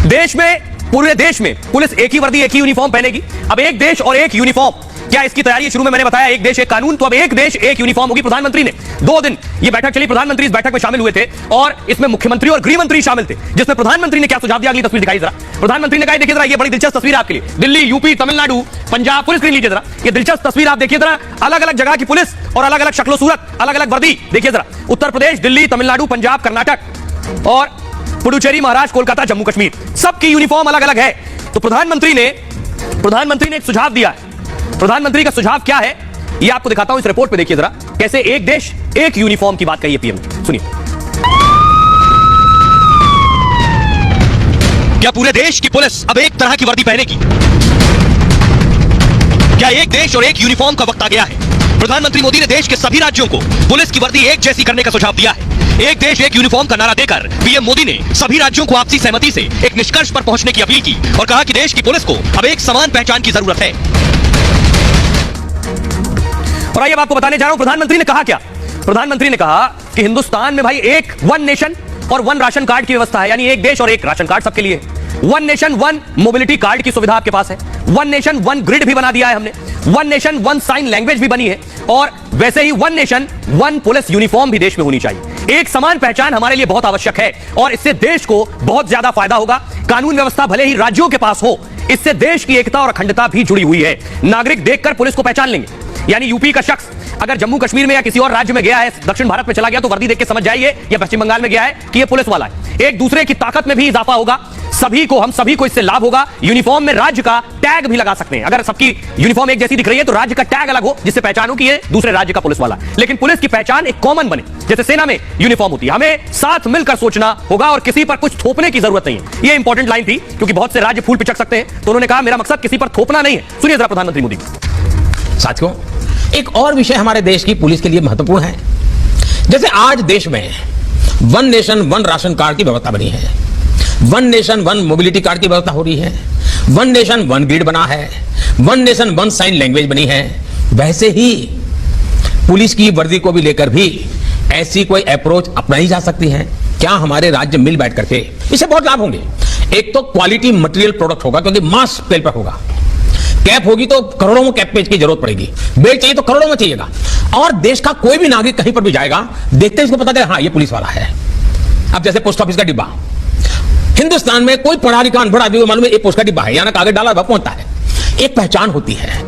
देश में, पूरे देश में पुलिस एक ही वर्दी, एक ही यूनिफॉर्म पहनेगी। अब एक देश और एक यूनिफॉर्म, क्या इसकी तैयारी है? शुरू में मैंने बताया एक देश एक कानून, तो अब एक देश एक यूनिफॉर्म होगी। प्रधानमंत्री ने 2 दिन ये बैठक चली, प्रधानमंत्री इस बैठक में शामिल हुए थे और इसमें मुख्यमंत्री और गृह मंत्री शामिल थे, जिसमें प्रधानमंत्री ने क्या सुझाव दिया, अगली तस्वीर दिखाई जरा। प्रधानमंत्री ने कहा, देखिए जरा, ये बड़ी दिलचस्प तस्वीर आपके लिए, Delhi, UP, Tamil Nadu, Punjab, full screen लीजिए जरा, ये दिलचस्प तस्वीर आप देखिए जरा, अलग अलग जगह की पुलिस और अलग अलग शक्लो सूरत, अलग अलग वर्दी देखिए जरा। उत्तर प्रदेश, दिल्ली, तमिलनाडु, पंजाब, कर्नाटक और पुडुचेरी, महाराष्ट्र, कोलकाता, जम्मू कश्मीर, सबकी यूनिफॉर्म अलग अलग है। तो प्रधानमंत्री ने एक सुझाव दिया है। प्रधानमंत्री का सुझाव क्या है ये आपको दिखाता हूं, इस रिपोर्ट पे देखिए जरा, कैसे एक देश एक यूनिफॉर्म की बात कही है पीएम ने। सुनिए। क्या पूरे देश की पुलिस अब एक तरह की वर्दी पहनेगी? क्या एक देश और एक यूनिफॉर्म का वक्त आ गया है? प्रधानमंत्री मोदी ने देश के सभी राज्यों को पुलिस की वर्दी एक जैसी करने का सुझाव दिया है। एक देश एक यूनिफॉर्म का नारा देकर पीएम मोदी ने सभी राज्यों को आपसी सहमति से एक निष्कर्ष पर पहुंचने की अपील की और कहा कि देश की पुलिस को अब एक समान पहचान की जरूरत है। और आइए आपको बताने जा रहा हूं प्रधानमंत्री ने कहा क्या। प्रधानमंत्री ने कहा कि हिंदुस्तान में भाई एक वन नेशन और वन राशन कार्ड की व्यवस्था है, यानी एक देश और एक राशन कार्ड सबके लिए। One nation one mobility card की सुविधा आपके पास है। वन नेशन वन ग्रिड भी बना दिया है हमने। One nation one sign language भी बनी है और वैसे ही one nation one police uniform भी देश में होनी चाहिए। एक समान पहचान हमारे लिए बहुत आवश्यक है और इससे देश को बहुत ज्यादा फायदा होगा। कानून व्यवस्था भले ही राज्यों के पास हो, इससे देश की एकता और अखंडता भी जुड़ी हुई है। नागरिक देखकर पुलिस को पहचान लेंगे, यानी यूपी का शख्स अगर जम्मू कश्मीर में या किसी और राज्य में गया है, दक्षिण भारत में चला गया, तो वर्दी देख के समझ जाइए, या पश्चिम बंगाल में गया है, कि ये पुलिस वाला है। एक दूसरे की ताकत में भी इजाफा होगा, हम सभी को इससे लाभ होगा। यूनिफॉर्म में राज्य का टैग भी लगा सकते हैं। अगर सबकी यूनिफॉर्म एक जैसी दिख रही है तो राज्य का टैग अलग हो, जिससे पहचान हो कि ये दूसरे राज्य का पुलिस वाला। लेकिन पुलिस की पहचान एक कॉमन बने, जैसे सेना में यूनिफॉर्म होती है। हमें साथ मिलकर सोचना होगा और किसी पर कुछ थोपने की जरूरत नहीं है। ये इंपॉर्टेंट लाइन थी, क्योंकि बहुत से राज्य फूल पिचक सकते हैं, तो उन्होंने कहा मेरा मकसद किसी पर थोपना नहीं है। सुनिए जरा प्रधानमंत्री मोदी। साथियों, एक और विषय हमारे देश की पुलिस के लिए महत्वपूर्ण है। जैसे आज देश में one nation one ration card की व्यवस्था बनी है, one nation one mobility card की व्यवस्था हो रही है, वन नेशन वन ग्रिड बना है, one nation one sign language बनी है, वैसे ही पुलिस की वर्दी को भी लेकर भी ऐसी कोई अप्रोच अपनाई जा सकती है। क्या हमारे राज्य मिल बैठ करके, इससे बहुत लाभ होंगे। एक तो क्वालिटी मटेरियल प्रोडक्ट होगा, क्योंकि मास स्केल पर होगा। कैप होगी तो करोड़ों में कैप पेज की जरूरत पड़ेगी, बेल्ट चाहिए तो करोड़ों में चाहिएगा। और देश का कोई भी नागरिक कहीं पर भी जाएगा, देखते ही उसको पता चलेगा हाँ ये पुलिस वाला है। अब जैसे पोस्ट ऑफिस का डिब्बा, हिंदुस्तान में कोई पढ़ा लिखा अनपढ़ आदमी को मालूम है ये पोस्ट का डिब्बा है, यानी कागज डाला पहुंचता है, एक पहचान होती है।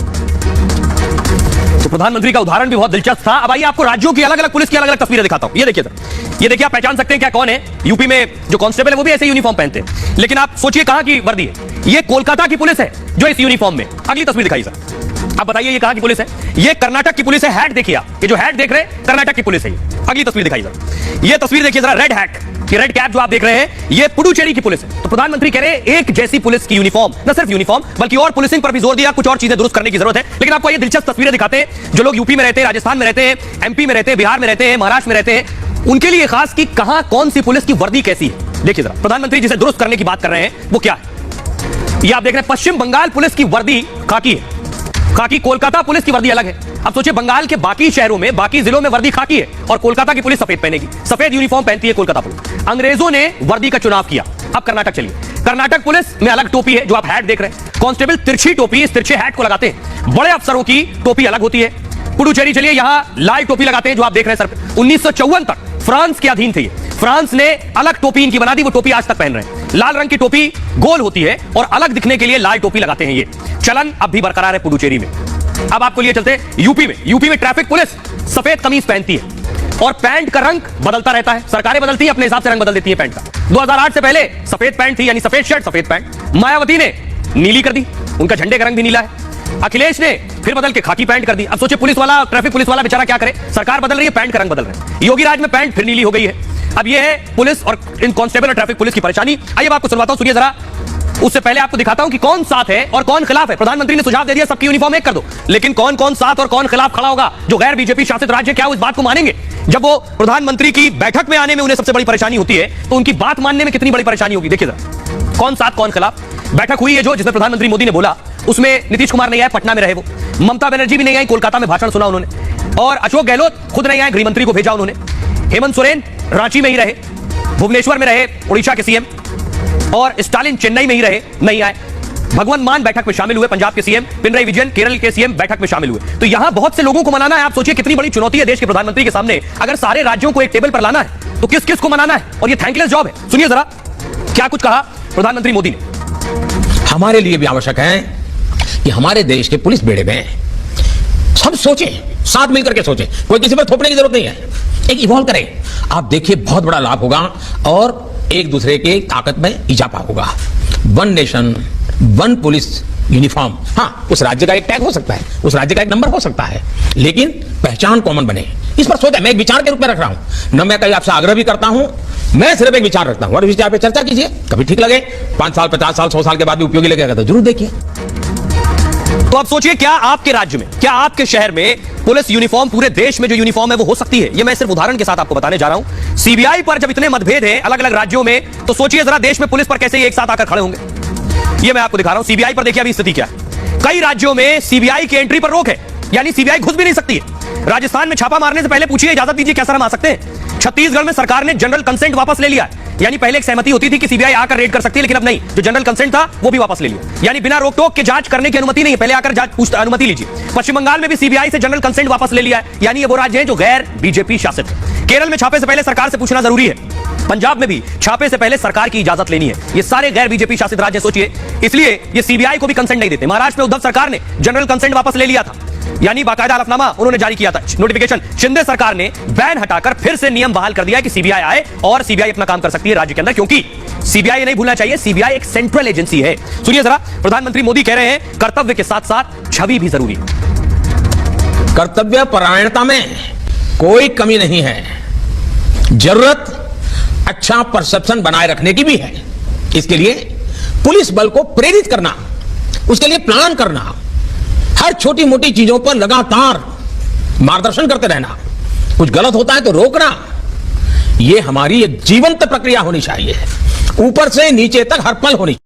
तो प्रधानमंत्री का उदाहरण भी बहुत दिलचस्प था। अब आइए आपको राज्यों की अलग अलग पुलिस की अलग अलग तस्वीरें दिखाता हूं। ये देखिए आप पहचान सकते हैं क्या कौन है। यूपी में जो कांस्टेबल है वो भी ऐसे यूनिफॉर्म पहनते हैं, लेकिन आप सोचिए कहां की वर्दी है। ये कोलकाता की पुलिस है जो इस यूनिफॉर्म में। अगली तस्वीर दिखाइए सर, आप बताइए ये कहां की पुलिस है। ये कर्नाटक की पुलिस है। हैट देखिए आप, ये जो हैट देख रहे हैं कर्नाटक की पुलिस है। अगली तस्वीर दिखाइए सर, ये तस्वीर देखिए जरा, रेड हैट, ये रेड कैप जो आप देख रहे हैं, ये पुडुचेरी की पुलिस है। तो प्रधानमंत्री कह रहे हैं एक जैसी पुलिस की यूनिफॉर्म, न सिर्फ यूनिफॉर्म बल्कि और पुलिसिंग पर भी जोर दिया, कुछ और चीजें दुरुस्त करने की जरूरत है। लेकिन आपको ये दिलचस्प तस्वीरें दिखाते हैं। जो लोग यूपी में रहते हैं, राजस्थान में रहते हैं, एमपी में रहते हैं, बिहार में रहते हैं, महाराष्ट्र में रहते हैं, उनके लिए खास कि कहां कौन सी पुलिस की वर्दी कैसी है। देखिए जरा, प्रधानमंत्री जिसे दुरुस्त करने की बात कर रहे हैं वो क्या है। ये आप देख रहे हैं, पश्चिम बंगाल पुलिस की वर्दी खाकी है, खाकी। कोलकाता पुलिस की वर्दी अलग है। अब सोचिए बंगाल के बाकी शहरों में, बाकी जिलों में वर्दी खाकी है और कोलकाता की पुलिस सफेद पहनेगी, सफेद यूनिफॉर्म पहनती है कोलकाता पुलिस। अंग्रेजों ने वर्दी का चुनाव किया। अब कर्नाटक चलिए, कर्नाटक पुलिस में अलग टोपी है, जो आप हैट देख रहे हैं। कांस्टेबल तिरछी टोपी, इस तिरछे हैट को लगाते हैं। बड़े अफसरों की टोपी अलग होती है। पुडुचेरी चलिए, यहां लाल टोपी लगाते हैं, जो आप देख रहे हैं सर पे। 1954 तक फ्रांस के अधीन थे। फ्रांस ने अलग टोपी इनकी बना दी, वो टोपी आज तक पहन रहे हैं। लाल रंग की टोपी गोल होती है और अलग दिखने के लिए लाल टोपी लगाते हैं। ये चलन अब भी बरकरार है पुडुचेरी में। अब आपको लिए चलते हैं यूपी में। यूपी में ट्रैफिक पुलिस सफेद कमीज पहनती है और पैंट का रंग बदलता रहता है। सरकारें बदलती हैं, अपने हिसाब से रंग बदल देती है पैंट का। 2008 से पहले सफेद पैंट थी, यानी सफेद शर्ट सफेद पैंट। मायावती ने नीली कर दी, उनका झंडे का रंग भी नीला है। अखिलेश ने फिर बदल के खाकी पैंट कर दी। अब सोचिए पुलिस वाला, ट्रैफिक पुलिस वाला बेचारा क्या करे। सरकार बदल रही है, पैंट का रंग बदल रहे हैं। योगी राज में पैंट फिर नीली हो गई है। अब ये है पुलिस और इन कांस्टेबल और ट्रैफिक पुलिस की परेशानी। आइए आपको सुनवाता हूं, सुनिए जरा। उससे पहले आपको दिखाता हूं कि कौन साथ है और कौन खिलाफ है। प्रधानमंत्री ने सुझाव दे दिया सबकी यूनिफॉर्म एक कर दो, लेकिन कौन कौन साथ और कौन खिलाफ खड़ा होगा। जो गैर बीजेपी शासित राज्य, क्या वो इस बात को मानेंगे? जब वो प्रधानमंत्री की बैठक में आने में उन्हें सबसे बड़ी परेशानी होती है, तो उनकी बात मानने में कितनी बड़ी परेशानी होगी। देखिए जरा, कौन साथ कौन खिलाफ। बैठक हुई है जो, जिसमें प्रधानमंत्री मोदी ने बोला, उसमें नीतीश कुमार नहीं आए, पटना में रहे वो। ममता बनर्जी भी नहीं आई, कोलकाता में भाषण सुना उन्होंने। और अशोक गहलोत खुद नहीं आए, गृहमंत्री को भेजा उन्होंने। हेमंत सोरेन रांची में ही रहे, भुवनेश्वर में रहे, उड़ीसा के सीएम। और स्टालिन चेन्नई में ही रहे, नहीं आए। भगवंत मान बैठक में शामिल हुए, पंजाब के सीएम, पिनराई विजयन केरल के सीएम बैठक में शामिल हुए। तो यहां बहुत से लोगों को मनाना है। आप सोचिए कितनी बड़ी चुनौती है देश के प्रधानमंत्री के सामने। अगर सारे राज्यों को एक टेबल पर लाना है तो किस किस को मनाना है, और ये थैंकलेस जॉब है। सुनिए जरा क्या कुछ कहा प्रधानमंत्री मोदी ने। हमारे लिए भी आवश्यक है कि हमारे देश के पुलिस बेड़े में सब सोचें, साथ मिलकर के सोचें, कोई किसी पर थोपने की जरूरत नहीं है, एक इवॉल्व करें। आप देखिए बहुत बड़ा लाभ होगा और एक दूसरे के ताकत में इजाफा होगा। One nation one police uniform, हाँ उस राज्य का एक टैग हो सकता है, उस राज्य का एक नंबर हो सकता है, लेकिन पहचान कॉमन बने, इस पर सोचा। मैं एक विचार के रूप में रख रहा हूं, न मैं कहीं आपसे आग्रह भी करता हूं, मैं सिर्फ एक विचार रखता हूं और इस विचार पे चर्चा कीजिए। कभी ठीक लगे, 5 साल 50 साल 100 साल के बाद भी उपयोगी लगेगा तो जरूर देखिए। तो आप सोचिए क्या आपके राज्य में, क्या आपके शहर में पुलिस यूनिफॉर्म पूरे देश में जो यूनिफॉर्म है वो हो सकती है। ये मैं सिर्फ उदाहरण के साथ आपको बताने जा रहा हूं। सीबीआई पर जब इतने मतभेद हैं अलग अलग राज्यों में, तो सोचिए जरा देश में पुलिस पर कैसे एक साथ आकर खड़े होंगे। ये मैं आपको दिखा रहा हूं। सीबीआई पर देखिए अभी स्थिति क्या है। कई राज्यों में सीबीआई की एंट्री पर रोक है, यानी सीबीआई घुस भी नहीं सकती है। राजस्थान में छापा मारने से पहले पूछिए, इजाजत दीजिए क्या सर हम आ सकते हैं। छत्तीसगढ़ में सरकार ने जनरल कंसेंट वापस ले लिया, यानी पहले एक सहमति होती थी कि सीबीआई आकर रेड कर सकती है, लेकिन अब नहीं, जो जनरल कंसेंट था वो भी वापस ले लिया, यानी बिना रोक टोक के जांच करने की अनुमति नहीं है, पहले आकर जांच अनुमति लीजिए। पश्चिम बंगाल में भी सीबीआई से जनरल कंसेंट वापस ले लिया है, यानी ये वो राज्य है जो गैर बीजेपी शासित है। केरल में छापे से पहले सरकार से पूछना जरूरी है, पंजाब में भी छापे से पहले सरकार की इजाजत लेनी है। ये सारे गैर बीजेपी शासित राज्य सोचिए, इसलिए ये सीबीआई को भी कंसेंट नहीं देते। महाराष्ट्र में उद्धव सरकार ने जनरल कंसेंट वापस ले लिया था, यानी बाकायदा हलफनामा उन्होंने जारी किया था, नोटिफिकेशन। शिंदे सरकार ने बैन हटाकर फिर से नियम बहाल कर दिया कि सीबीआई आए और सीबीआई अपना काम कर सकती है राज्य के अंदर, क्योंकि सीबीआई नहीं भूलना चाहिए, सीबीआई एक सेंट्रल एजेंसी है। सुनिए जरा, प्रधानमंत्री मोदी कह रहे हैं कर्तव्य के साथ साथ छवि भी जरूरी है। कर्तव्य परायणता में कोई कमी नहीं है, जरूरत अच्छा परसेप्शन बनाए रखने की भी है। इसके लिए पुलिस बल को प्रेरित करना, उसके लिए प्लान करना, हर छोटी मोटी चीजों पर लगातार मार्गदर्शन करते रहना, कुछ गलत होता है तो रोकना, यह हमारी एक जीवंत प्रक्रिया होनी चाहिए, ऊपर से नीचे तक हर पल होनी चाहिए।